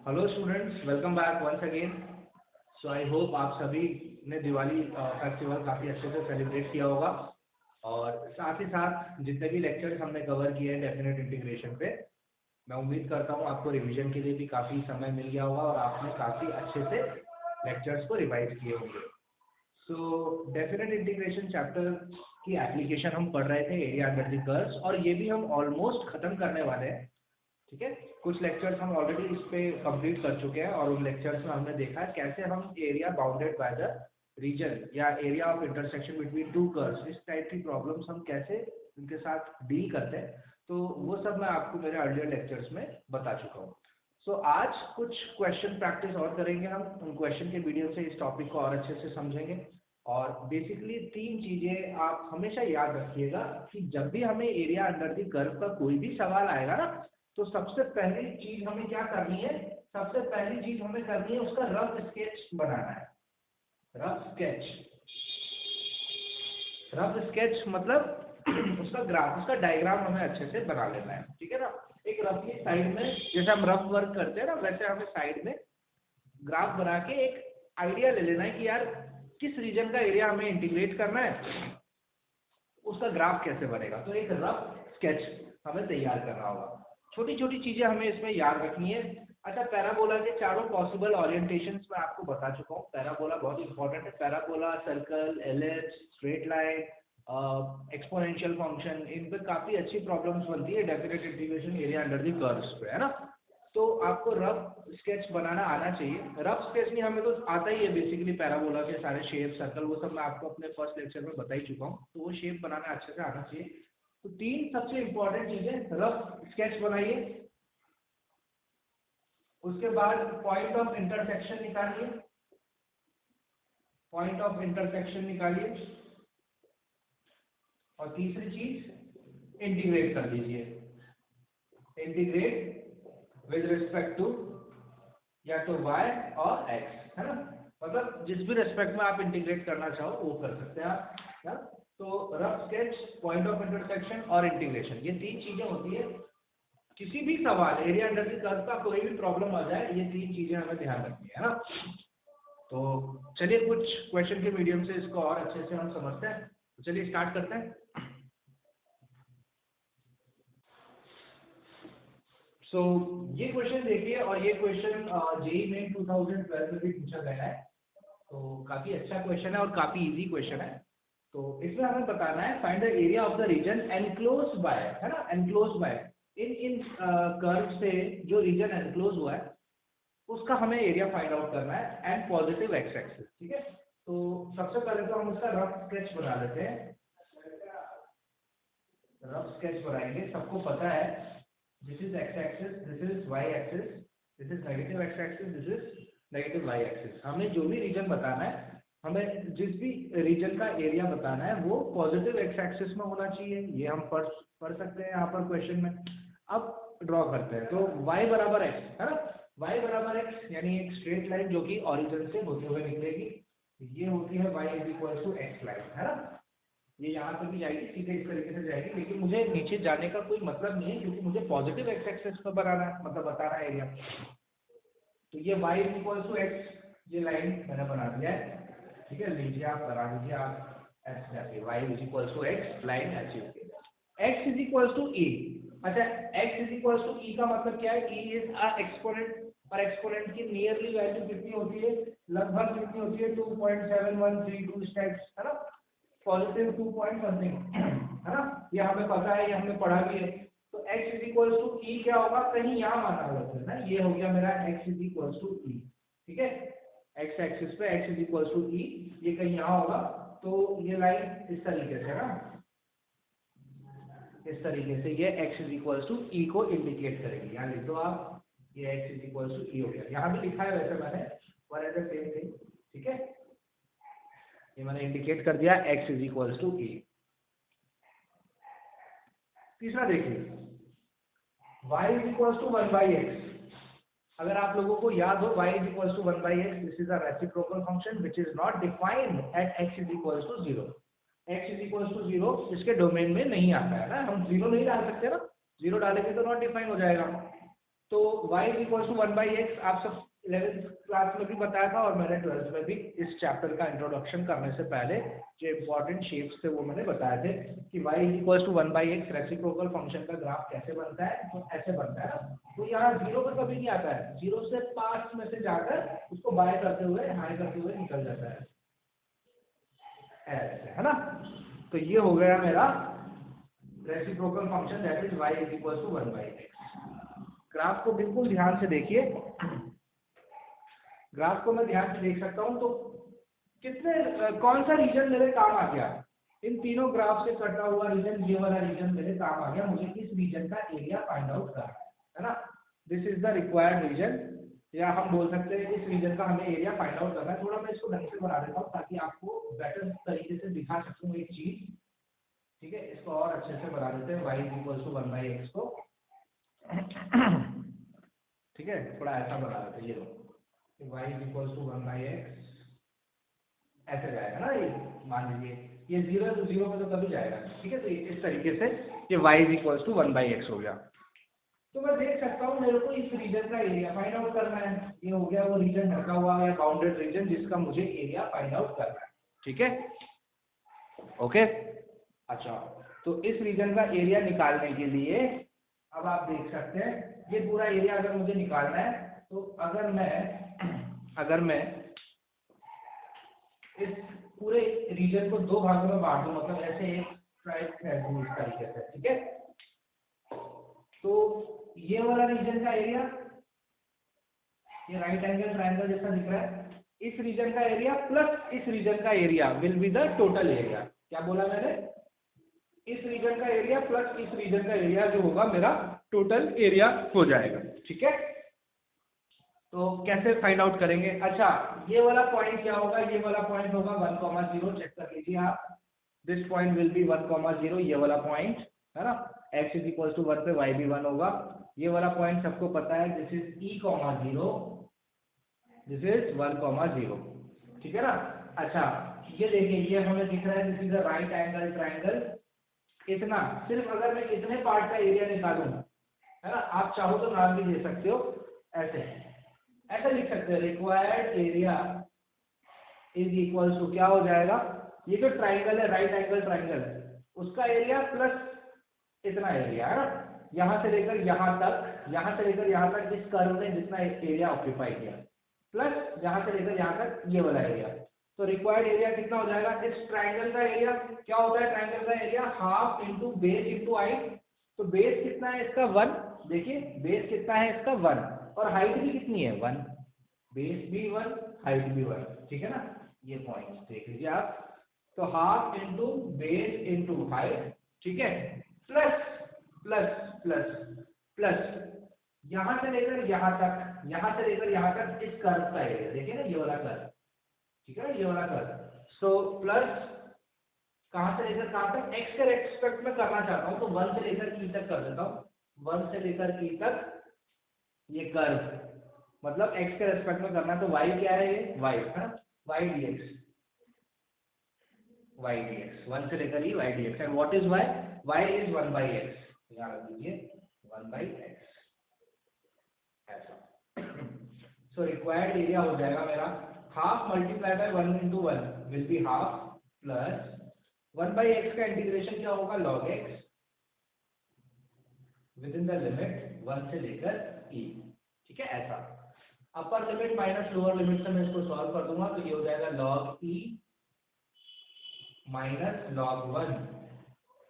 Hello students, welcome back once again. So I hope आप सभी ने दिवाली फेस्टिवल काफ़ी अच्छे से सेलिब्रेट किया होगा। और साथ ही साथ जितने भी लेक्चर्स हमने कवर किए हैं डेफिनेट इंटीग्रेशन पे, मैं उम्मीद करता हूँ आपको रिवीजन के लिए भी काफ़ी समय मिल गया होगा और आपने काफ़ी अच्छे से लेक्चर्स को रिवाइज किए होंगे। सो डेफिनेट इंटीग्रेशन चैप्टर की एप्लीकेशन हम पढ़ रहे थे, एरिया अंडर द कर्व्स, और ये भी हम ऑलमोस्ट ख़त्म करने वाले हैं। ठीक है, कुछ लेक्चर्स हम ऑलरेडी इस पे कंप्लीट कर चुके हैं और उन लेक्चर्स में हमने देखा है कैसे हम area bounded by the region या area of intersection between two curves, इस टाइप की प्रॉब्लम्स हम कैसे उनके साथ डील करते हैं, तो वो सब मैं आपको मेरे अर्लियर लेक्चर्स में बता चुका हूँ। सो आज कुछ क्वेश्चन प्रैक्टिस और करेंगे, हम उन क्वेश्चन के वीडियो से इस टॉपिक को और अच्छे से समझेंगे। और बेसिकली तीन चीजें आप हमेशा याद रखिएगा कि जब भी हमें एरिया अंडर द कर्व का कोई भी सवाल आएगा ना, तो सबसे पहली चीज हमें क्या करनी है, सबसे पहली चीज हमें करनी है उसका रफ स्केच बनाना है। रफ स्केच, रफ स्केच मतलब उसका ग्राफ, उसका डायग्राम हमें अच्छे से बना लेना है। ठीक है ना, एक रफली साइड में जैसे हम रफ वर्क करते हैं ना, वैसे हमें साइड में ग्राफ बना के एक आइडिया ले लेना है कि यार किस रीजन का एरिया हमें इंटीग्रेट करना है, उसका ग्राफ कैसे बनेगा। तो एक रफ स्केच हमें तैयार करना होगा। छोटी छोटी चीजें हमें इसमें याद रखनी है। अच्छा, पैराबोला के चारों पॉसिबल ओरिएंटेशंस मैं आपको बता चुका हूँ। पैराबोला बहुत इंपॉर्टेंट है। Parabola, circle, ellipse, straight line, exponential function, इन पे काफी अच्छी प्रॉब्लम्स बनती है definite integration area under the curves पे, है ना। तो आपको रफ स्केच बनाना आना चाहिए। रफ स्केच नहीं, हमें तो आता ही है बेसिकली पैराबोला के सारे शेप, सर्कल, वो सब मैं आपको अपने फर्स्ट लेक्चर में बता ही चुका हूँ। तो वो शेप बनाना अच्छे से आना चाहिए। तो तीन सबसे इंपॉर्टेंट चीजें, रफ स्केच बनाइए, उसके बाद पॉइंट ऑफ इंटरसेक्शन निकालिए, पॉइंट ऑफ इंटरसेक्शन निकालिए, और तीसरी चीज इंटीग्रेट कर दीजिए। इंटीग्रेट विद रिस्पेक्ट टू या तो y और x, है ना। मतलब जिस भी रेस्पेक्ट में आप इंटीग्रेट करना चाहो वो कर सकते हैं आप, है। तो rough sketch, point of intersection और इंटीग्रेशन, ये तीन चीजें होती है। किसी भी सवाल, एरिया अंडर द कर्व का कोई भी प्रॉब्लम आ जाए, ये तीन चीजें हमें ध्यान रखनी है ना। तो चलिए कुछ क्वेश्चन के मीडियम से इसको और अच्छे से हम समझते हैं। तो चलिए स्टार्ट करते हैं। ये क्वेश्चन देखिए, और ये क्वेश्चन जेईई मेन 2012 में भी पूछा गया है। तो काफी अच्छा क्वेश्चन है और काफी इजी क्वेश्चन है। तो इसमें हमें बताना है find the area of the region enclose by, है ना, एनक्लोज बाय, इन इन कर्व से जो रीजन एनक्लोज हुआ है उसका हमें एरिया फाइंड आउट करना है एंड पॉजिटिव एक्स एक्सिस। ठीक है, तो सबसे पहले तो हम उसका रफ स्केच बना लेते हैं। रफ स्केच बनाएंगे, सबको पता है this is X axis, this is Y axis, this is negative X axis, this is negative Y axis. हमें जो भी रीजन बताना है, हमें जिस भी रीजन का एरिया बताना है वो पॉजिटिव एक्स एक्सिस में होना चाहिए। ये हम पढ़ सकते हैं यहाँ पर क्वेश्चन में। अब ड्रॉ करते हैं, तो y बराबर x, है ना, y बराबर x यानी एक स्ट्रेट लाइन जो कि ओरिजिन से होते हुए निकलेगी, ये होती है y is equal to X line, है ना। ये यहाँ पे भी जाएगी, सीधे इस तरीके से जाएगी, लेकिन मुझे नीचे जाने का कोई मतलब नहीं है क्योंकि मुझे पॉजिटिव एक्स एक्सिस पर बनाना है, मतलब बताना है एरिया। तो ये y is equal to X, ये लाइन मैंने बना दिया है। ठीक है, लीजिए आप बना लीजिए, आप ऐसे जाके y is equal to X, line ऐसी होती है। x is equal to e। अच्छा, x is equal to e का मतलब क्या है, e इज अ एक्सपोनेंट, और एक्सपोनेंट की नियरली वैल्यू कितनी होती है, लगभग कितनी होती है, 2.7132 स्टेप्स, है ना, पॉजिटिव 2 पॉइंट समथिंग, है ना। ये हमें पता है, ये हमने पढ़ा भी है। तो x इज इक्वल टू ई क्या होगा, कहीं यहाँ माना होगा ना, ये हो गया मेरा x इज इक्वल टू ई। ठीक है, x एक्सिस पे x इज इक्वल टू ई, ये कहीं यहाँ होगा। तो ये लाइन इस तरीके से ना, इस तरीके से ये x is equal to E को इंडिकेट करेगी। यहाँ लिख दो आप, ये x is equal to E हो गया। यहाँ भी लिखा है वैसे मैंने, one as the same thing. ठीक है, ये मैंने इंडिकेट कर दिया x is equal to E. तीसरा देखिए, y is equal to 1/x। अगर आप लोगों को याद हो, y is equal to 1/x, this is a reciprocal function which is not defined at x is equal to 0। x is equal to 0 इसके domain में नहीं आता है ना, हम 0 नहीं डाल सकते ना, 0 डालेंगे तो नॉट डिफाइन हो जाएगा। तो y is equal to 1/x आप सब 11th क्लास में भी बताया था और मैंने 12th में भी इस चैप्टर का इंट्रोडक्शन करने से पहले जो इम्पोर्टेंट शेप्स थे वो मैंने बताए थे कि y is equal to 1/x reciprocal function का ग्राफ कैसे बनता है, तो ऐसे बनता है ना। तो यहाँ 0 पर कभी नहीं आता है, 0 से पास में से जाकर उसको बाय करते हुए हाई करते हुए निकल जाता है ऐसे, है ना। तो ये हो गया मेरा reciprocal function that is y is equal to 1/x। Graph को बिल्कुल ध्यान से देखिए, ग्राफ को मैं ध्यान से देख सकता हूँ तो कितने कौन सा रीजन मेरे काम आ गया, इन तीनों ग्राफ से कटा हुआ रीजन, ये वाला रीजन मेरे काम आ गया। मुझे इस रीजन का एरिया फाइंड आउट करना है ना। This is the required region, या हम बोल सकते हैं इस रीजन का हमें एरिया फाइंड आउट करना है। थोड़ा मैं इसको ढंग से बना देता हूँ ताकि आपको बेटर तरीके से दिखा सकूँ एक चीज, ठीक है। इसको और अच्छे से बना देते हैं, y is equal to 1/x को, ठीक है। थोड़ा ऐसा बना देते हैं, ये लो y is equal to 1/x ऐसे जाएगा ना। ये मान लीजिए ये 0 to 0 में तो कभी जाएगा, ठीक है। तो इस तरीके से ये y is equal to 1/x हो गया। तो मैं देख सकता हूँ मेरे को इस रीजन का एरिया फाइंड आउट करना है। ये हो गया वो रीजन ढका हुआ है बाउंडेड रीजन जिसका मुझे एरिया फाइंड आउट करना है, ठीक है, ओके। अच्छा, तो इस रीजन का एरिया निकालने के लिए अब आप देख सकते हैं ये पूरा एरिया अगर मुझे निकालना है तो अगर मैं इस पूरे रीजन को दो भागों में बांट दूं, मतलब ऐसे एक ट्राइंगल इस तरीके से, ठीक है। तो ये वाला रीजन का एरिया, ये राइट एंगल ट्राइंगल जैसा दिख रहा है, इस रीजन का एरिया प्लस इस रीजन का area will be the total area. क्या बोला मैंने, इस रीजन का एरिया प्लस इस रीजन का एरिया जो होगा मेरा टोटल एरिया हो जाएगा, ठीक है। तो कैसे फाइंड आउट करेंगे, अच्छा ये वाला पॉइंट क्या होगा, ये वाला पॉइंट होगा 1,0, चेक कर लीजिए आप। दिस पॉइंट विल बी 1,0, ये वाला पॉइंट है ना। x इज इक्वल टू 1 पे y भी 1 होगा। ये वाला पॉइंट सबको पता है, this is e,0, this is 1,0, ठीक है ना। अच्छा ये देखिए ये हमें दिख रहा है this is a right angle triangle. इतना सिर्फ अगर मैं इतने पार्ट का एरिया निकालूं, है ना, आप चाहो तो नाम भी दे सकते हो, ऐसे लिख सकते हैं, required area is equal to क्या हो जाएगा, ये जो ट्राइंगल है राइट एंगल ट्राइंगल उसका एरिया प्लस इतना एरिया, है ना, यहाँ से लेकर यहाँ तक, यहाँ से लेकर यहाँ तक इस कर्व ने जितना एरिया ऑक्यूपाई किया, प्लस यहाँ से लेकर यहाँ तक ये वाला एरिया। तो रिक्वायर्ड एरिया कितना हो जाएगा, इस ट्राइंगल का एरिया क्या होता है, ट्राइंगल का area half into base into height. तो बेस कितना है इसका 1, देखिए बेस कितना है इसका 1 और हाइट भी कितनी है 1, बेस भी 1 हाइट भी 1, ठीक है ना। ये पॉइंट देख लीजिए आप, तो half into base into height, ठीक है, प्लस प्लस प्लस प्लस यहाँ से लेकर यहाँ तक, यहाँ से लेकर यहाँ तक इस कर्व का एरिया, देखिए ना ये वाला कर्व, ठीक है ना, ये वाला कर्व। सो प्लस कहाँ से लेकर कहाँ तक, x के रेस्पेक्ट में करना चाहता हूँ तो 1 से लेकर e तक कर देता हूँ, 1 से लेकर e तक ये कर्व, मतलब x के रेस्पेक्ट में करना, तो y क्या है, ये y है ना, y dx, 1 से लेकर e y dx, and what is y is 1/x, याद रख लीजिए 1/x ऐसा। सो रिक्वायर्ड एरिया हो जाएगा मेरा half multiply by 1 into 1 will be half plus 1/x का इंटीग्रेशन क्या होगा log x with in the limit 1 से लेकर e, ठीक है ऐसा। Upper limit minus lower limit से मैं इसको सॉल्व कर दूंगा, तो ये हो जाएगा log e minus log 1,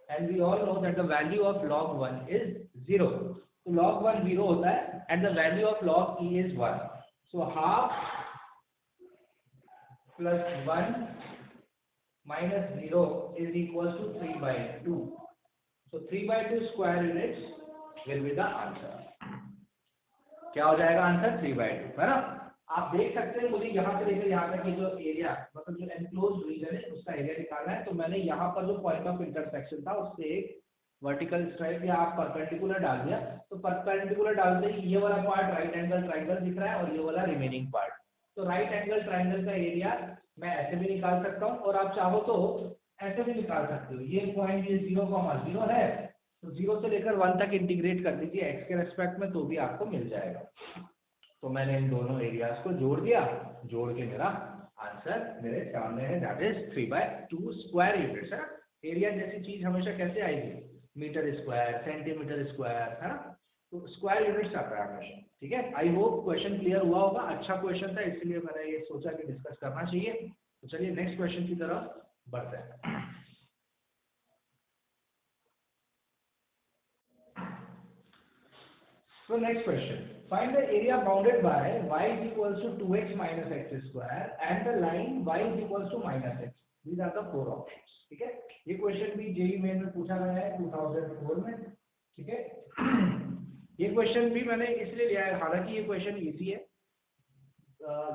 and we all know that the value of log 1 is 0। तो log 1 0 होता है and the value of log e is 1। So half plus 1 minus 0 is equals to 3/2. So 3/2 square units will be the answer. क्या हो जाएगा answer 3/2, है ना। आप देख सकते हैं मुझे यहाँ से लेकर यहाँ तक ये जो एरिया, मतलब जो एनक्लोज्ड रीजन है उसका एरिया निकालना है। तो मैंने यहाँ पर जो पॉइंट ऑफ इंटरसेक्शन था उससे एक वर्टिकल स्ट्राइप या आप परपेंडिकुलर डाल दिया, तो परपेंडिकुलर डालते ही ये वाला पार्ट राइट एंगल ट्राइंगल दिख रहा है और ये वाला रिमेनिंग पार्ट। तो राइट एंगल ट्राइंगल का एरिया मैं ऐसे भी निकाल सकता हूँ और आप चाहो तो ऐसे भी निकाल सकते हो। ये पॉइंट ये 0,0 है तो 0 से लेकर 1 तक इंटीग्रेट कर दीजिए एक्स के रेस्पेक्ट में, तो भी आपको मिल जाएगा। तो मैंने इन दोनों एरियाज को जोड़ दिया, जोड़ के मेरा आंसर मेरे सामने है, दैट इज 3/2 स्क्वायर यूनिट्स, है ना। एरिया जैसी चीज हमेशा कैसे आएगी, मीटर स्क्वायर, सेंटीमीटर स्क्वायर, है ना, तो स्क्वायर यूनिट्स आता है हमेशा। ठीक है, आई होप क्वेश्चन क्लियर हुआ होगा। अच्छा क्वेश्चन था, इसलिए मैंने ये सोचा कि डिस्कस करना चाहिए। तो चलिए नेक्स्ट क्वेश्चन की तरफ बढ़ते हैं। So next question, find the area bounded by y is equals to 2x minus x square and the line y is equals to minus x. These are the four options. ठीक है, ये question भी JEE main में पूछा गया है 2004 में। ठीक है, ये क्वेश्चन भी मैंने इसलिए लिया है, हालांकि ये क्वेश्चन इजी है,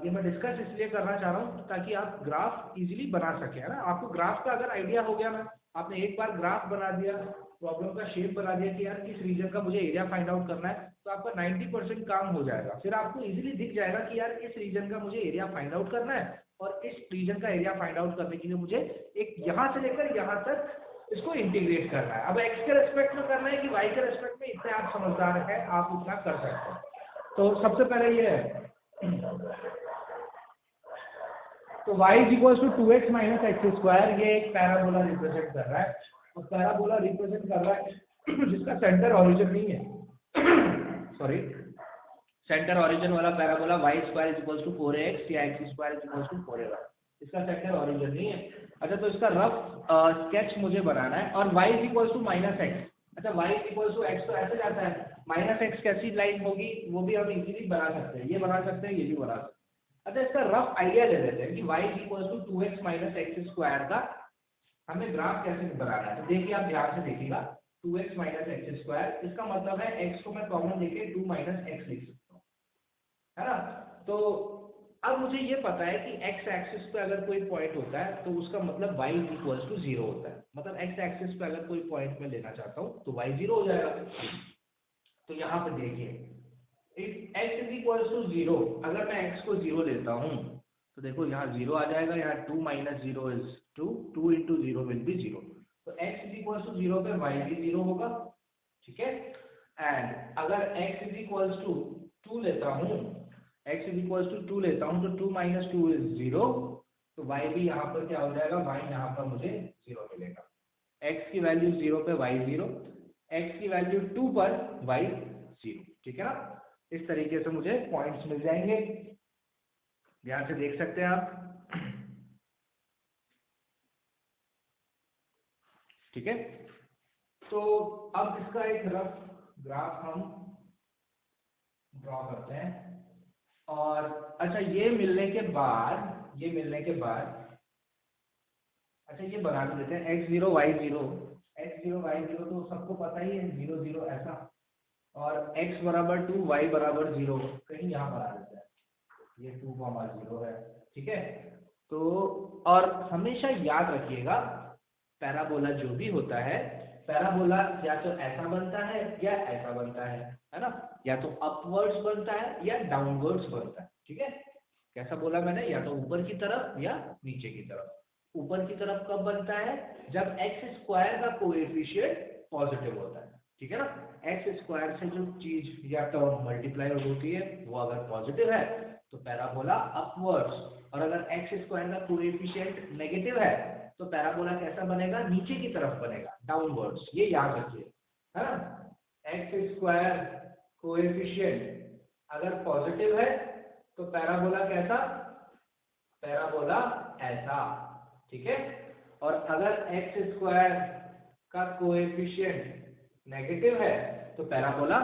ये मैं डिस्कस इसलिए करना चाह रहा हूँ ताकि आप ग्राफ इजीली बना सके, है ना। आपको ग्राफ का अगर आइडिया हो गया ना, आपने एक बार ग्राफ बना दिया, प्रॉब्लम का शेप बना दिया कि यार किस रीजन का मुझे एरिया फाइंड आउट करना है, तो आपका 90% काम हो जाएगा। फिर आपको इजीली दिख जाएगा कि यार इस रीजन का मुझे एरिया फाइंड आउट करना है, और इस रीजन का एरिया फाइंड आउट करने के लिए मुझे एक यहाँ से लेकर यहाँ तक इसको इंटीग्रेट करना है। अब एक्स के रेस्पेक्ट में करना है कि वाई के रेस्पेक्ट में, इतने आप समझदार हैं, आप उतना कर सकते हैं। तो सबसे पहले ये है, तो y is equals to 2x minus x square, ये एक पैराबोला रिप्रेजेंट कर रहा है, और पैराबोला रिप्रेजेंट कर रहा है जिसका सेंटर ओरिजिन नहीं है, सॉरी, सेंटर ओरिजिन वाला parabola y square is equals to 4x या x square is equals to 4y, इसका सेंटर ओरिजिन नहीं है। अच्छा, तो इसका रफ स्केच मुझे बनाना है, और y is equals to minus x. अच्छा, y is equals to x तो ऐसे जाता है, माइनस एक्स कैसी लाइन होगी वो भी हम इजीली बना सकते हैं, ये बना सकते हैं, ये भी बना सकते हैं। अच्छा, इसका रफ आइडिया ले लेते हैं कि y is equals to 2x minus x square का हमें ग्राफ कैसे बनाना है। तो देखिए, आप ध्यान से देखिएगा, 2x माइनस एक्स स्क्वायर, इसका मतलब है x को मैं कॉमन लेके 2 माइनस एक्स लिख सकता हूँ, है ना। तो अब मुझे ये पता है कि x एक्सिस पे अगर कोई पॉइंट होता है तो उसका मतलब y इज इक्वल्स टू 0 होता है, मतलब x एक्सिस पे अगर कोई पॉइंट मैं लेना चाहता हूँ तो y 0 हो जाएगा। तो यहाँ पे देखिए, if x is equals to 0, अगर मैं x को 0 लेता हूँ तो देखो यहाँ 0 आ जाएगा, यहाँ 2 minus 0 is 2, 2 into 0 will be 0, तो x इज इक्वल्स टू 0 पे y भी 0 होगा। ठीक है, एंड अगर x इज इक्वल्स टू 2 लेता हूँ, x इज इक्वल्स टू 2 लेता हूँ, तो 2 माइनस 2 इज 0, तो y भी यहाँ पर क्या हो जाएगा, y यहाँ पर मुझे 0 मिलेगा। x की वैल्यू 0 पे y 0, x की वैल्यू 2 पर y 0। ठीक है ना, इस तरीके से मुझे पॉइंट्स मिल जाएंगे, ध्यान से देख सकते हैं आप। ठीक है, तो अब इसका एक रफ ग्राफ हम ड्रॉ करते हैं, और अच्छा ये मिलने के बाद अच्छा ये बना देते हैं x0 y0, x0 y0 तो सबको पता ही है, 0 0 ऐसा, और x बराबर 2 y बराबर 0 कहीं यहाँ बना देते हैं, ये 2, 0 है। ठीक है, तो और हमेशा याद रखिएगा, पैराबोला जो भी होता है, पैराबोला या तो ऐसा बनता है या ऐसा बनता है ना, या तो अपवर्ड्स बनता है या डाउनवर्ड्स बनता है। ठीक है, कैसा बोला मैंने, या तो ऊपर की तरफ या नीचे की तरफ। ऊपर की तरफ कब बनता है, जब एक्स स्क्वायर का कोएफिशिएंट पॉजिटिव होता है। ठीक है ना, एक्स स्क्वायर से जो चीज या टर्म मल्टीप्लाई होती है वो अगर पॉजिटिव है तो पैराबोला अपवर्ड्स, और अगर एक्स स्क्वायर का कोएफिशिएंट नेगेटिव है तो पैराबोला कैसा बनेगा, नीचे की तरफ बनेगा, डाउनवर्ड्स। ये याद रखिए, है ना। एक्स स्क्वायर कोएफिशिएंट अगर पॉजिटिव है तो पैराबोला कैसा, पैराबोला ऐसा। ठीक है, और अगर एक्स स्क्वायर का कोएफिशिएंट नेगेटिव है तो पैराबोला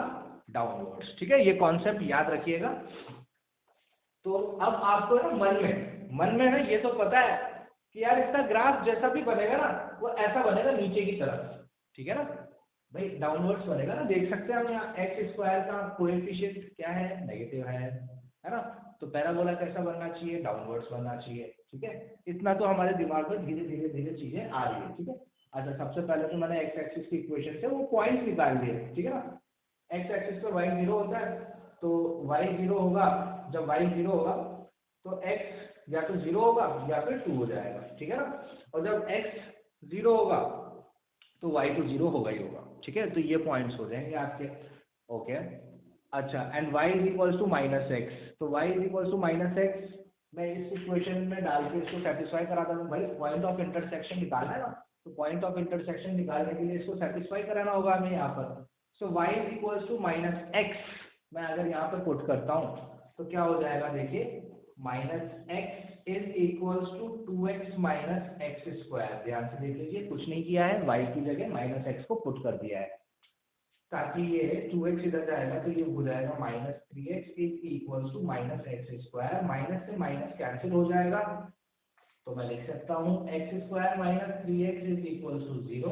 डाउनवर्ड्स। ठीक है, ये कॉन्सेप्ट याद रखिएगा। तो अब आपको ना मन में ना ये तो पता है कि यार इसका ग्राफ जैसा भी बनेगा ना वो ऐसा बनेगा नीचे की तरफ। ठीक है ना भाई, डाउनवर्ड्स बनेगा ना, देख सकते हैं हम यहाँ एक्स स्क्वायर का कोएफिशिएंट क्या है, नेगेटिव है ना, तो पैराबोला कैसा बनना चाहिए, डाउनवर्ड्स बनना चाहिए। ठीक है, इतना तो हमारे दिमाग में धीरे धीरे चीजें आ रही है। ठीक है, अच्छा सबसे पहले तो मैंने एक्स एक्सिस की इक्वेशन से वो पॉइंट्स निकाल दिए। ठीक है ना, एक्स एक्सिस पर y 0 होता है, तो y 0 होगा, जब y 0 होगा तो x या तो 0 होगा या फिर 2 हो जाएगा। ठीक है ना, और जब x 0 होगा तो y तो 0 होगा ही होगा, ठीक है। तो ये पॉइंट्स हो जाएंगे आपके, ओके। अच्छा, and y is equals to -x, तो y is equals to -x मैं इस इक्वेशन में डाल के इसको सेटिस्फाई कराता हूँ। भाई पॉइंट ऑफ इंटरसेक्शन निकालना है ना, तो पॉइंट ऑफ इंटरसेक्शन निकालने के लिए इसको सेटिस्फाई कराना होगा हमें यहाँ पर। So y is equals to -x मैं अगर यहाँ पर पुट करता हूँ तो क्या हो जाएगा, देखिए -x is equals to 2x minus x square. ध्यान से देख लीजिए, कुछ नहीं किया है, y की जगह -x को पुट कर दिया है, ताकि ये 2x इधर जाएगा तो ये हो जाएगा -3x is equals to -x square. Minus से माइनस कैंसिल हो जाएगा, तो मैं लिख सकता हूँ x square minus 3x is equals to 0।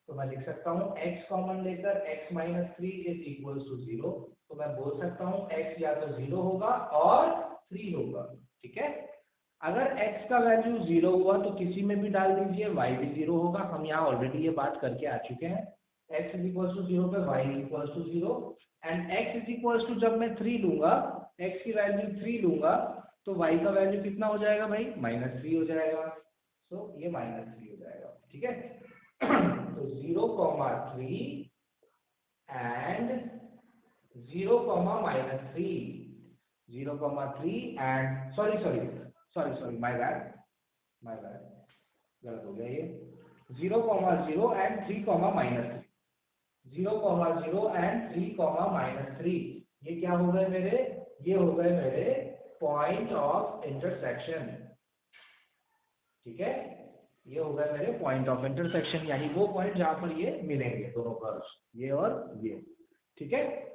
तो मैं लिख सकता हूँ x कॉमन लेकर x minus 3 is equals to 0। तो मैं बोल सकता हूँ x या तो 0 होगा और 3 होगा, ठीक है। अगर x का वैल्यू 0 हुआ तो किसी में भी डाल दीजिए, y भी 0 होगा। हम यहाँ ऑलरेडी ये बात करके आ चुके हैं, x इज इक्वल्स टू 0 पे y is equals to 0 and x is equals to जब मैं 3 लूंगा, x की वैल्यू 3 लूंगा तो y का वैल्यू कितना हो जाएगा भाई, -3 हो जाएगा। सो ये -3 हो जाएगा, ठीक है। तो 0,3 and 0,-3, 0,3 and sorry my bad गलत हो गया ये, 0,0 एंड 3,-3, 0,0 एंड 3,-3 ये क्या हो गए मेरे, ये हो गए मेरे पॉइंट ऑफ इंटरसेक्शन, ठीक है। ये हो गए मेरे पॉइंट ऑफ इंटरसेक्शन, यानी वो पॉइंट जहां पर ये मिलेंगे दोनों कर्व्स, ये और ये, ठीक है।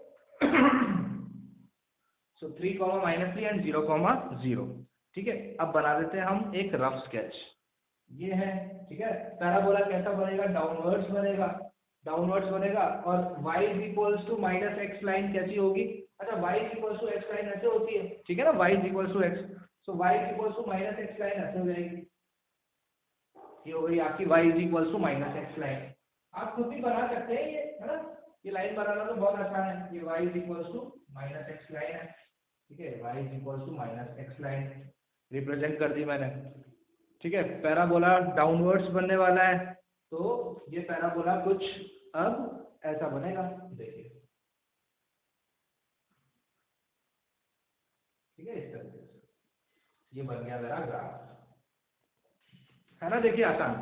सो 3,-3 एंड 0,0, ठीक है। अब बना देते हैं हम एक रफ स्केच, ये है, ठीक है। पैराबोला कैसा बनेगा, डाउनवर्ड्स बनेगा, और y is equals to -x line कैसी होगी, अच्छा y is equals to x line ऐसे होती है, ठीक है ना, y is equals to x, so y is equals to -x line ऐसे हो जाएगी, ये हो गई आपकी y is equals to -x line. आप खुद भी बना सकते हैं ये, है ना, ये लाइन बनाना तो बहुत आसान है, ये y is equals to -x line है, ठीक है, y is equals to -x line represent कर दी मैंने, ठीक है। पैराबोला डाउनवर्ड्स बनने वाला है, तो ये पैराबोला कुछ अब ऐसा बनेगा, देखिए, ठीक है, इस तरीके से ये बन गया मेरा ग्राफ, है ना, देखिए आसान।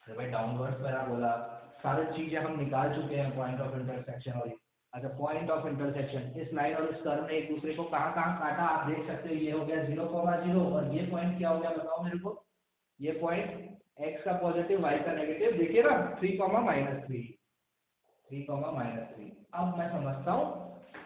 अरे भाई डाउनवर्ड्स पैराबोला सारी चीजें हम निकाल चुके हैं, पॉइंट ऑफ इंटरसेक्शन और अच्छा पॉइंट ऑफ इंटरसेक्शन, इस लाइन और इस कर्व ने एक दूसरे को कहाँ कहाँ काटा आप देख सकते हो, ये हो गया 0,0 और ये पॉइंट क्या हो गया बताओ मेरे को, ये पॉइंट x का पॉजिटिव y का नेगेटिव, देखिए ना 3,-3, 3,-3। अब मैं समझता हूँ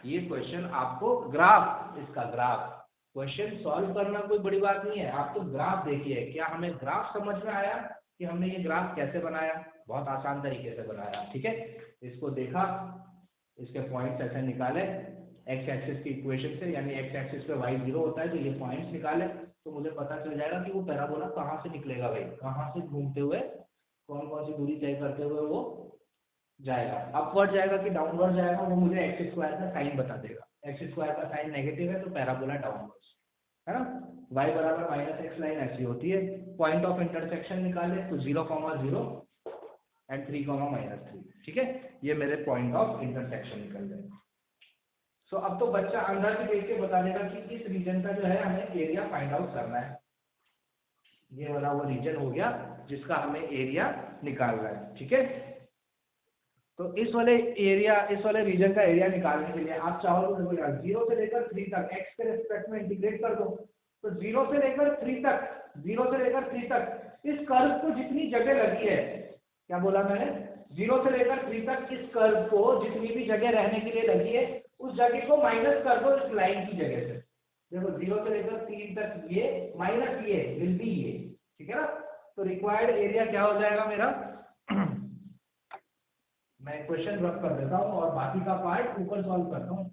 ये क्वेश्चन आपको ग्राफ, इसका ग्राफ क्वेश्चन सॉल्व करना कोई बड़ी बात नहीं है, आप तो ग्राफ देखिए, क्या हमें ग्राफ समझ में आया कि हमने ये ग्राफ कैसे बनाया, बहुत आसान तरीके से बनाया, ठीक है। इसको देखा, इसके पॉइंट्स ऐसे निकाले x एक्सिस की इक्वेशन से, यानी x एक्सिस पे y 0 होता है, तो ये पॉइंट्स निकाले तो मुझे पता चल जाएगा कि वो पैराबोला कहाँ से निकलेगा भाई, कहाँ से घूमते हुए, कौन कौन सी दूरी तय करते हुए वो जाएगा, अपवर्ड जाएगा कि डाउनवर्ड जाएगा, वो मुझे एक्स स्क्वायर का साइन बता देगा। एक्स स्क्वायर का साइन नेगेटिव है तो पैराबोला डाउनवर्ड, है ना। y बराबर -x लाइन ऐसी होती है, पॉइंट ऑफ इंटरसेक्शन निकाले तो 0,0 एंड 3,-3, ठीक है, ये मेरे पॉइंट ऑफ इंटरसेक्शन निकल गए। सो अब तो बच्चा अंदर भी देख के बता देगा कि इस रीजन का जो है हमें एरिया फाइंड आउट करना है, ये वाला वो रीजन हो गया जिसका हमें एरिया निकालना है, ठीक है। तो इस वाले रीजन का एरिया निकालने के लिए आप चाहो तो देखो यार 0 से लेकर 3 तक x के रिस्पेक्ट में इंटीग्रेट कर दो, तो 0 से लेकर 3 तक इस कर्व को जितनी जगह लगी है, क्या बोला मैंने, 0 से लेकर 3 तक इस कर्व को जितनी भी जगह रहने के लिए लगी है उस जगह को माइनस कर दो इस लाइन की जगह से, देखो 0 से लेकर 3 तक ये माइनस ये विल बी ये, ठीक है ना। तो रिक्वायर्ड एरिया क्या हो जाएगा मेरा, मैं क्वेश्चन रफ कर देता हूँ और बाकी का पार्ट ऊपर सॉल्व करता हूँ,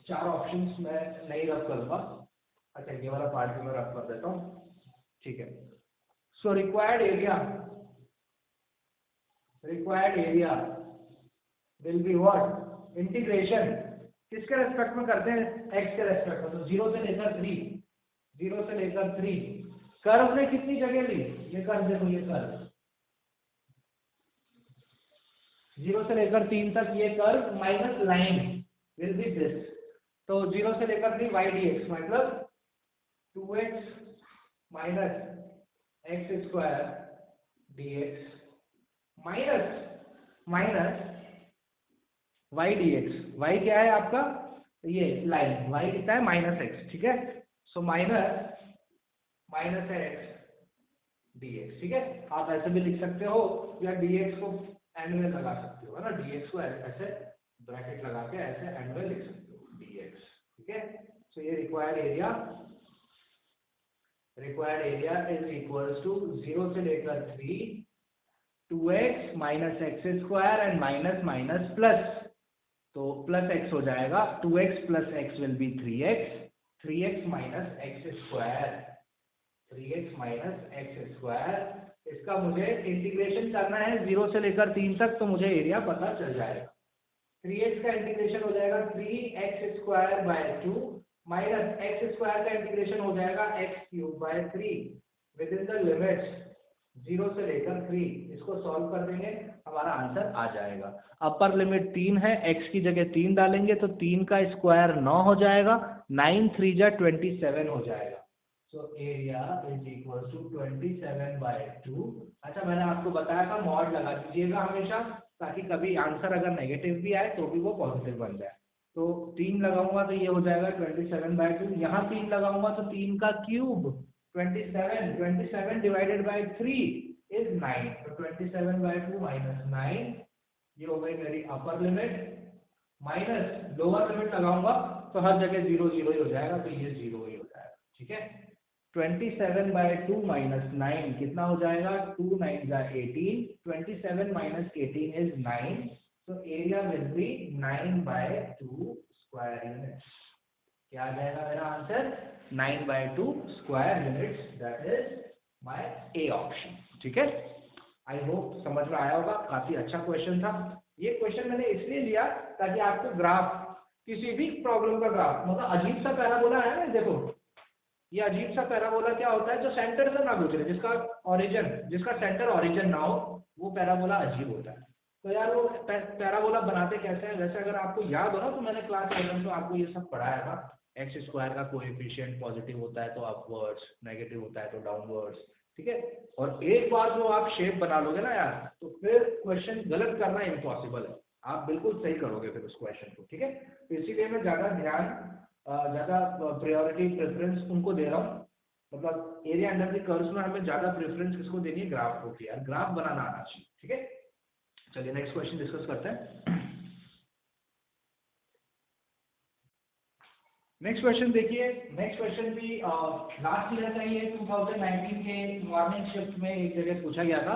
4 ऑप्शंस मैं नहीं रफ करूंगा, अच्छा ये वाला पार्ट भी मैं रफ कर देता हूँ, ठीक है। So required area will be what, integration किसके रेस्पेक्ट में करते हैं, x के रेस्पेक्ट में, तो 0 से लेकर 3 कर्व ने कितनी जगह ली, ये कर्व देखो, ये कर्व 0 से लेकर 3 तक, ये curve minus line will be this, तो 0 से लेकर 3 y dx मतलब 2x minus x square dx minus y dx, y क्या है आपका, ये लाइन y कितना है माइनस x, ठीक है, सो माइनस एक्स dx, ठीक है। आप ऐसे भी लिख सकते हो या dx को एंड में लगा सकते हो, है ना, dx को ऐसे ब्रैकेट लगा के ऐसे एंड में लिख सकते हो dx, ठीक है। सो ये required area is equals to 0 से लेकर 3 2x minus x square and minus minus plus, तो प्लस x हो जाएगा, 2x plus x will be 3x minus x square, 3x minus x square, इसका मुझे इंटीग्रेशन करना है 0 से लेकर 3 तक, तो मुझे एरिया पता चल जाएगा। 3x का इंटीग्रेशन हो जाएगा 3x square by 2 minus x square का इंटीग्रेशन हो जाएगा x cube by 3 with in the limits 0 से लेकर 3, इसको सॉल्व कर देंगे हमारा आंसर आ जाएगा। अपर लिमिट 3 है, x की जगह 3 डालेंगे तो 3 का स्क्वायर 9 हो जाएगा, 9 3 जा 27 हो जाएगा, so area is equal to 27 by 2। अच्छा, मैंने आपको बताया था मॉड लगा दीजिएगा हमेशा, ताकि कभी आंसर अगर नेगेटिव भी आए तो भी वो पॉजिटिव बन जाए। तो 3 लगाऊंगा तो ये हो जाएगा 27 बाय 2, यहाँ 3 लगाऊंगा तो 3 का क्यूब 27 डिवाइडेड बाय 3 इज 9, तो 27 बाय 2 माइनस 9, ये हो गई मेरी upper limit, minus lower limit लगाऊंगा तो हर जगह 0 0 ही हो जाएगा, तो ये 0 ही हो जाएगा, ठीक है। 27 बाय 2 माइनस 9 कितना हो जाएगा, 2 9 जा 18, 27 माइनस 18 इज 9, तो area will be 9 by 2 square units, क्या आ जाएगा मेरा answer, 9 by 2 square units, that is my A option, ठीक है। आई होप समझ में आया होगा, काफी अच्छा क्वेश्चन था। ये क्वेश्चन मैंने इसलिए लिया ताकि आपको ग्राफ, किसी भी प्रॉब्लम का ग्राफ, मतलब अजीब सा पैराबोला है ना, देखो ये अजीब सा पैराबोला क्या होता है, जो सेंटर से ना गुजरे, जिसका सेंटर ओरिजिन ना हो, वो पैराबोला अजीब होता है। तो यार वो पैराबोला बनाते कैसे हैं, वैसे अगर आपको याद हो ना, तो मैंने क्लास 11 में आपको ये सब पढ़ाया था, एक्स स्क्वायर का कोएफिशिएंट पॉजिटिव होता है तो अपवर्ड्स, नेगेटिव होता है तो डाउनवर्ड्स, ठीक है। और एक बार जो आप शेप बना लोगे ना यार, तो फिर क्वेश्चन गलत करना इम्पॉसिबल है, आप बिल्कुल सही करोगे फिर उस क्वेश्चन को, ठीक है। तो इसीलिए मैं ज़्यादा प्रायोरिटी प्रेफरेंस उनको दे रहा हूँ, मतलब एरिया अंडर द कर्व्स में हमें ज़्यादा प्रेफरेंस किसको देनी है, ग्राफ को, यार ग्राफ बनाना आना चाहिए, ठीक है। चलिए नेक्स्ट क्वेश्चन डिस्कस करते हैं। नेक्स्ट क्वेश्चन देखिए, नेक्स्ट क्वेश्चन भी लास्ट ईयर का ही है, 2019 के मॉर्निंग शिफ्ट में एक जगह पूछा गया था।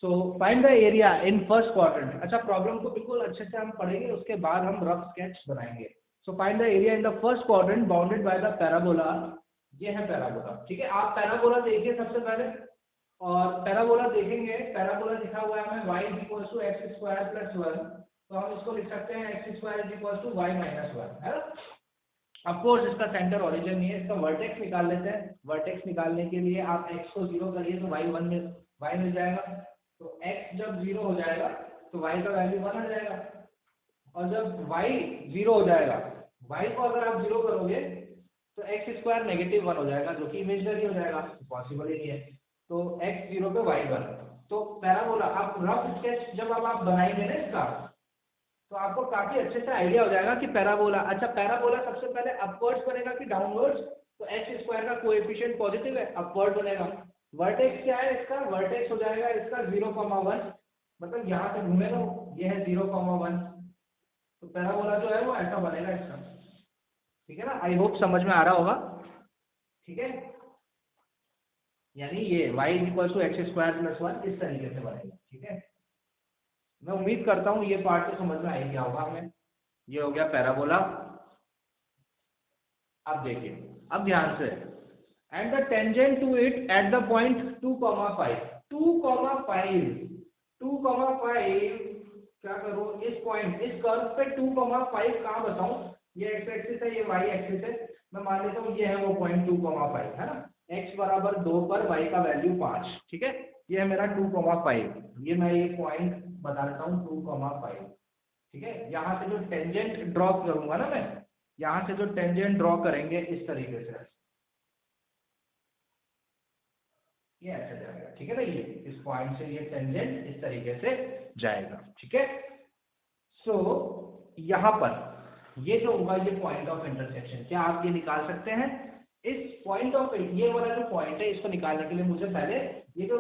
So find the area in first quadrant. अच्छा, प्रॉब्लम को बिल्कुल अच्छे से हम पढ़ेंगे, उसके बाद हम रफ स्केच बनाएंगे। So find the area in the first quadrant bounded by the parabola, ये है पैराबोला, ठीक है। आप पैराबोला देखिए सबसे पहले, और पैराबोला देखेंगे, पैराबोला लिखा हुआ है हमें y equal to x square plus 1, तो हम इसको लिख सकते हैं x square equal to y minus 1, है ना। ऑफकोर्स इसका सेंटर ओरिजिन नहीं है, इसका वर्टेक्स निकाल लेते हैं। वर्टेक्स निकालने के लिए आप x को 0 करिए तो y मिल जाएगा, तो x जब 0 हो जाएगा तो y का वैल्यू 1 आ जाएगा, और जब y 0 हो जाएगा, y को अगर आप 0 करोगे तो x स्क्वायर नेगेटिव 1 हो जाएगा, जो कि इमेजिनरी हो जाएगा, पॉसिबल ही नहीं है। तो x 0 पे y 1, तो पैराबोला आप रफ स्केच जब आप बनाएंगे ना इसका, तो आपको काफी अच्छे से आइडिया हो जाएगा कि पैराबोला, अच्छा पैराबोला सबसे पहले अपवर्ड्स बनेगा कि डाउनवर्ड्स, तो एक्स स्क्वायर का कोएफिशिएंट पॉजिटिव है, अपवर्ड बनेगा। वर्टेक्स क्या है इसका, वर्टेक्स हो जाएगा इसका 0,1, मतलब यहाँ से घूमेगा, ये है 0,1, तो पैराबोला जो है वो ऐसा बनेगा इसका, ठीक है ना। आई होप समझ में आ रहा होगा, ठीक है। यानी ये y equal to x square plus 1 इस तरीके से बनेगा, ठीक है। मैं उम्मीद करता हूँ ये पार्ट तो समझ में आ ही गया होगा हमें। ये हो गया पैराबोला। अब देखिए, अब ध्यान से, and the tangent to it at the point 2,5 क्या करो, इस पॉइंट, इस कर्व पे 2,5 कहाँ बताऊं, ये एक्स एक्सिस है, ये वाई एक्सिस है, मैं मान लेता हूँ ये है वो पॉइंट 2,5, है ना। x बराबर 2 पर y का वैल्यू 5, ठीक है। ये है मेरा 2,5, ये मैं ये पॉइंट बता देता हूँ 2,5, ठीक है। यहाँ से जो टेंजेंट ड्रॉ करूंगा ना मैं, यहाँ से जो टेंजेंट ड्रॉ करेंगे इस तरीके से, ये ऐसे जाएगा, ठीक है ना। ये इस पॉइंट से ये टेंजेंट इस तरीके से जाएगा, ठीक है। सो यहाँ पर ये जो होगा ये पॉइंट ऑफ इंटरसेक्शन, क्या आप ये निकाल सकते हैं? इस पॉइंट ऑफ, ये वाला जो पॉइंट है इसको निकालने के लिए मुझे पहले ये जो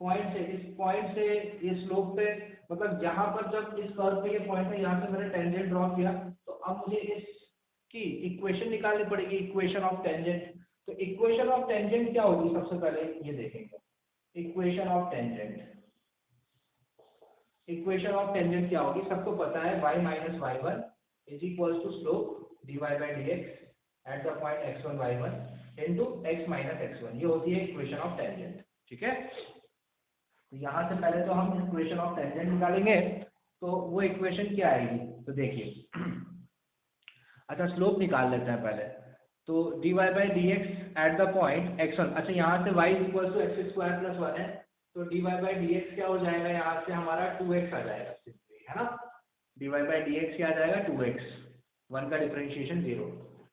पॉइंट से, इस पॉइंट से इस स्लोप पे, मतलब यहाँ पर जब इस कर्व पे ये पॉइंट है, यहाँ से मैंने टेंजेंट ड्रॉ किया, तो अब मुझे इसकी इक्वेशन निकालनी पड़ेगी, इक्वेशन ऑफ टेंजेंट। तो इक्वेशन ऑफ टेंजेंट क्या होगी, सबसे पहले ये देखेंगे। Equation of tangent, equation of tangent क्या होगी, सबको पता है y minus y1 is equal to slope dy by dx at the point x1 y1 into x minus x1, ये होती है इक्वेशन ऑफ टेंजेंट, ठीक है। तो यहाँ से पहले तो हम इक्वेशन ऑफ टेंजेंट निकालेंगे, तो वो इक्वेशन क्या आएगी, तो देखिए अच्छा स्लोप निकाल लेते हैं पहले। तो dy by dx at the point x1, अच्छा यहाँ से y equal to x square plus 1 है, तो dy बाई dx क्या हो जाएगा, यहाँ से हमारा 2x आ जाएगा, है ना। dy बाई dx क्या आ जाएगा, 2x, 1 का डिफरेंशिएशन 0।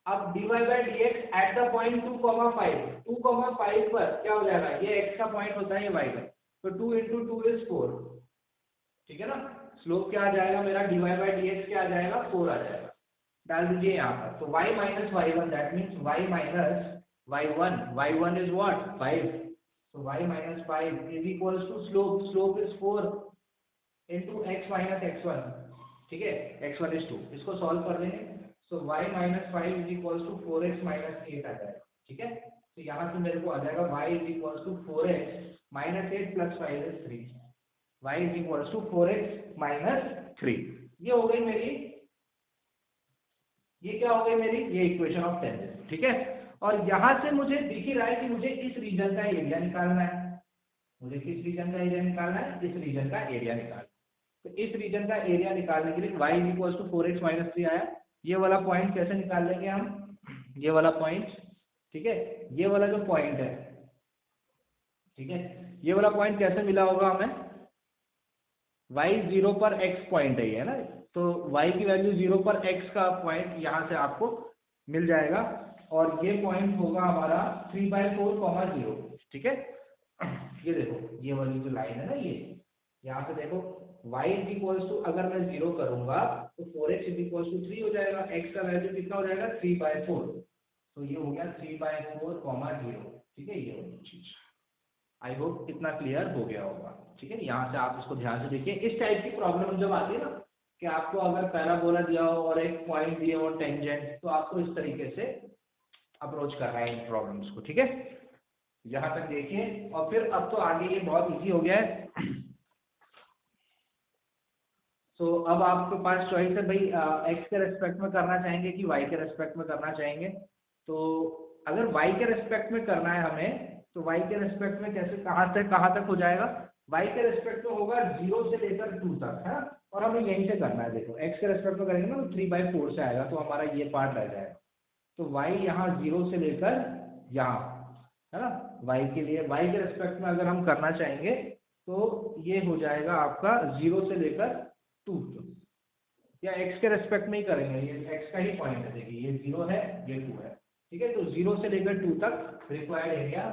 अब dy by dx at the point 2,5 पर क्या हो जाएगा, ये x का पॉइंट होता है, ये y का, तो 2 इंटू 2 इज 4, ठीक है ना। स्लोप क्या आ जाएगा मेरा, dy बाई dx क्या आ जाएगा, 4 आ जाएगा, डाल दीजिए यहाँ पर। तो y minus y1 that means y minus y1, y1 is what 5, तो y minus 5 is equals to slope, slope is 4 into x minus x1, ठीक है, x1 इज 2, इसको सॉल्व कर लेंगे। So y minus 5 is equals to 4x minus 8 आ जाएगा, ठीक है। तो यहाँ से मेरे को आ जाएगा y is equals to 4x minus 8 plus 5 is 3, y is equals to 4x minus 3। ये हो गई मेरी, ये क्या हो गई मेरी, ये इक्वेशन ऑफ टेंजेंट, ठीक है। और यहाँ से मुझे दिख ही रहा है कि मुझे इस रीजन का एरिया निकालना है, मुझे किस रीजन का एरिया निकालना है, इस रीजन का एरिया निकालना है। तो इस रीजन का एरिया निकालने के लिए y is equal to 4x minus 3 आया। ये वाला पॉइंट कैसे निकाल लेंगे हम, ये वाला पॉइंट, ठीक है, ये वाला जो पॉइंट है, ठीक है, ये वाला पॉइंट कैसे मिला होगा हमें, y 0 पर x पॉइंट है, है ना। तो y की वैल्यू 0 पर x का पॉइंट यहाँ से आपको मिल जाएगा, और ये पॉइंट होगा हमारा 3/4, 0, ठीक है। ये देखो ये वाली जो लाइन है ना, ये यहाँ से देखो y इज इक्वल्स टू, अगर मैं 0 करूंगा तो 4x इज इक्वल्स टू 3 हो जाएगा, x का वैल्यू कितना हो जाएगा 3/4, तो ये हो गया 3/4, 0, ठीक है। ये वाली चीज आई होप इतना क्लियर हो गया होगा, ठीक है। यहाँ से आप इसको ध्यान से देखिए, इस टाइप की प्रॉब्लम जब आती है ना, कि आपको अगर पैराबोला दिया हो और एक पॉइंट दिया हो टेंजेंट, तो आपको इस तरीके से अप्रोच करना है इन प्रॉब्लम्स को, ठीक है। यहाँ तक देखिए, और फिर अब तो आगे ये बहुत इजी हो गया है। तो अब आपके पास चॉइस है भाई, एक्स के रेस्पेक्ट में करना चाहेंगे कि वाई के रेस्पेक्ट में करना चाहेंगे। तो अगर वाई के रेस्पेक्ट में करना है हमें, तो वाई के रेस्पेक्ट में कैसे, कहाँ तक हो जाएगा, वाई के रेस्पेक्ट में होगा 0 से लेकर 2 तक, है ना। और हमें यहीं से करना है, देखो एक्स के रेस्पेक्ट में करेंगे ना तो 3/4 से आएगा, तो हमारा ये पार्ट रह जाएगा। तो वाई यहाँ 0 से लेकर यहाँ, है ना, वाई के लिए, वाई के रेस्पेक्ट में अगर हम करना चाहेंगे तो ये हो जाएगा आपका 0 से लेकर 2, या एक्स के रेस्पेक्ट में ही करेंगे, ये एक्स का ही पॉइंट है, देखिए ये 0 है, ये 2 है, ठीक है। तो 0 से लेकर 2 तक required area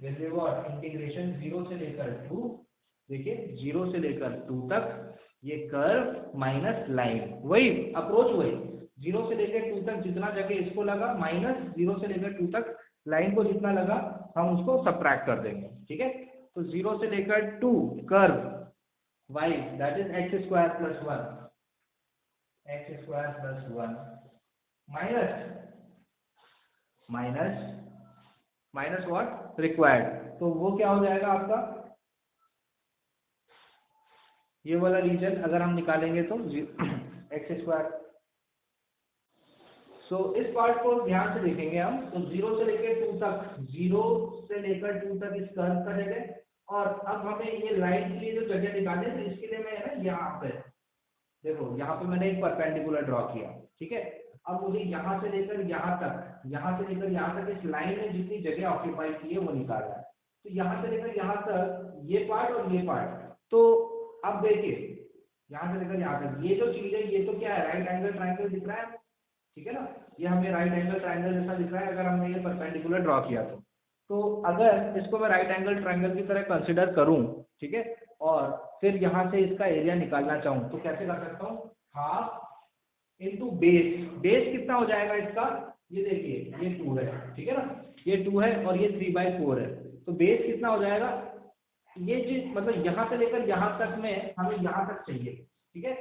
will be what, integration 0 से लेकर 2, देखिए 0 से लेकर 2 तक ये कर्व माइनस लाइन, वही अप्रोच, वही 0 से लेकर 2 तक जितना जगह इसको लगा, माइनस 0 से लेकर 2 तक लाइन को जितना लगा हम उसको सबट्रैक्ट कर देंगे, ठीक है। तो 0 से लेकर 2 curve y that is x square plus 1 minus what required, तो वो क्या हो जाएगा आपका, ये वाला रीजन अगर हम निकालेंगे तो x स्क्वायर। सो इस पार्ट को ध्यान से देखेंगे हम, तो 0 से लेकर 2 तक, 0 से लेकर 2 तक इस कर्व का जगह, और अब हमें ये लाइन के लिए जो जगह निकालनी है, तो इसके लिए मैं है ना यहाँ पे देखो, यहाँ पे मैंने एक परपेंडिकुलर ड्रॉ किया, ठीक है। अब मुझे यहाँ से लेकर यहाँ तक इस लाइन में जितनी जगह ऑक्यूपाई की है वो निकालना है। तो यहाँ से लेकर यहाँ तक ये पार्ट और ये पार्ट, तो अब देखिए यहाँ से लेकर यहाँ तक ये जो चीज है ये तो क्या है, राइट एंगल ट्राइंगल दिख रहा है, ठीक है ना, ये हमें राइट एंगल ट्राइंगल जैसा दिख रहा है अगर हमने ये परपेंडिकुलर ड्रॉ किया तो अगर इसको मैं राइट एंगल ट्राइंगल की तरह कंसिडर करूं, ठीक है, और फिर यहाँ से इसका एरिया निकालना चाहूँ तो कैसे कर सकता हूँ, हाफ इंटू बेस कितना हो जाएगा इसका, ये देखिए ये 2 है, ठीक है ना, ये 2 है और ये 3/4 है, तो बेस कितना हो जाएगा, ये चीज मतलब यहाँ से लेकर यहाँ तक में हमें यहाँ तक चाहिए, ठीक है,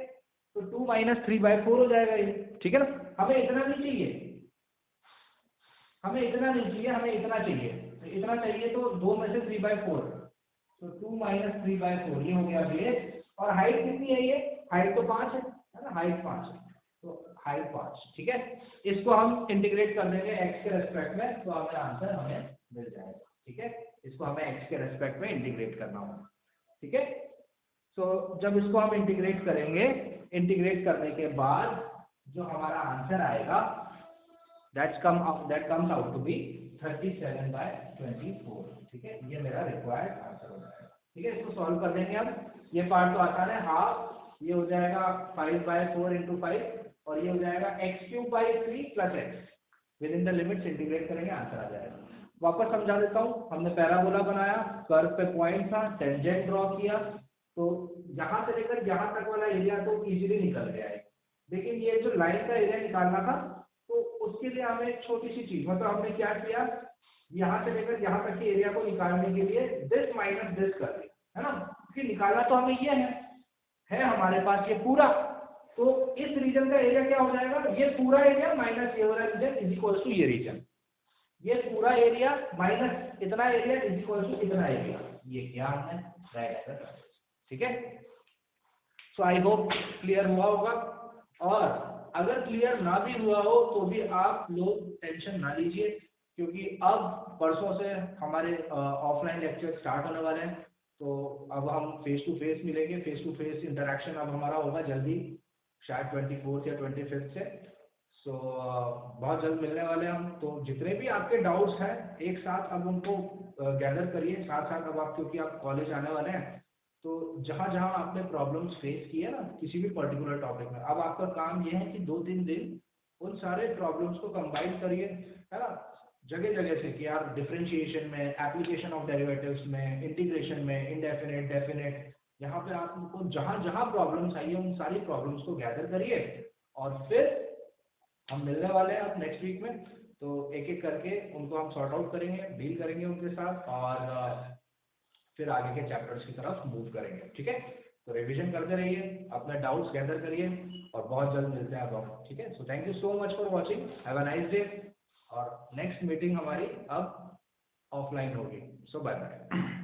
तो 2 - 3/4 हो जाएगा ये, ठीक है ना, हमें इतना नहीं चाहिए, हमें इतना चाहिए, तो इतना चाहिए तो 2 में से 3/4, तो 2 - 3/4 ये हो गया बेस, और हाइट कितनी है, ये हाइट तो 5 है ना, हाइट 5 है, तो हाइट 5, ठीक है, इसको हम इंटीग्रेट कर देंगे x के रेस्पेक्ट में, तो हमें आंसर हमें मिल जाएगा, ठीक है, इसको हमें x के रेस्पेक्ट में इंटीग्रेट करना होगा, ठीक है। तो जब इसको हम इंटीग्रेट करेंगे, इंटीग्रेट करने के बाद जो हमारा आंसर आएगा that comes out to be 37/24, ठीक है, ये मेरा रिक्वायर्ड आंसर हो जाएगा, ठीक है, इसको सॉल्व कर देंगे हम, ये पार्ट तो आसान है, हाफ ये हो जाएगा 5/4 × 5 और ये हो जाएगा x³ 3 + x, with in the limits integrate करेंगे आंसर आ जाएगा। वापस समझा देता हूँ, हमने पैराबोला बनाया, कर्व पे पॉइंट था, टेंजेंट ड्रॉ किया, तो यहाँ से लेकर यहाँ तक वाला एरिया तो इजीली निकल गया है, लेकिन ये जो लाइन का एरिया निकालना था तो उसके लिए हमें एक छोटी सी चीज, मतलब हमने क्या किया, यहाँ से लेकर यहाँ तक के एरिया को निकालने के लिए दिस माइनस दिस कर दिया, है ना, क्योंकि निकालना तो हमें ये है हमारे पास ये पूरा, तो इस रीजन का एरिया क्या हो जाएगा, ये पूरा एरिया माइनस ये वाला रीजन इज इक्वल टू ये रीजन, ये पूरा एरिया माइनस इतना एरिया इज इक्वल टू इतना एरिया, ये क्या हमने राइट आंसर, ठीक है। सो आई होप क्लियर हुआ होगा, और अगर क्लियर ना भी हुआ हो तो भी आप लोग टेंशन ना लीजिए, क्योंकि अब परसों से हमारे ऑफलाइन लेक्चर स्टार्ट होने वाले हैं, तो अब हम फेस टू फेस मिलेंगे, फेस टू फेस इंटरेक्शन अब हमारा होगा जल्दी, शायद 24 या 25 से, सो बहुत जल्द मिलने वाले हैं हम, तो जितने भी आपके डाउट्स हैं एक साथ अब उनको गैदर करिए साथ साथ, अब आप क्योंकि आप कॉलेज आने वाले हैं, तो जहाँ जहाँ आपने प्रॉब्लम्स फेस किए ना किसी भी पर्टिकुलर टॉपिक में, अब आपका काम ये है कि 2-3 दिन उन सारे प्रॉब्लम्स को कंबाइन करिए, है ना, जगह जगह से, कि यार डिफरेंशिएशन में, एप्लीकेशन ऑफ डेरिवेटिव्स में, इंटीग्रेशन में, इनडेफिनेट, डेफिनेट, यहाँ पे आपको जहाँ जहाँ प्रॉब्लम्स आई है उन सारी प्रॉब्लम्स को गैदर करिए, और फिर हम मिलने वाले हैं अब नेक्स्ट वीक में, तो एक एक करके उनको हम सॉर्ट आउट करेंगे, डील करेंगे उनके साथ, और फिर आगे के चैप्टर्स की तरफ मूव करेंगे, ठीक है। तो रिवीजन करते रहिए, अपने डाउट्स गैदर करिए, और बहुत जल्द मिलते हैं अब हम, ठीक है। So thank you so much for watching, have a nice day, और नेक्स्ट मीटिंग हमारी अब ऑफलाइन होगी, सो बाय बाय।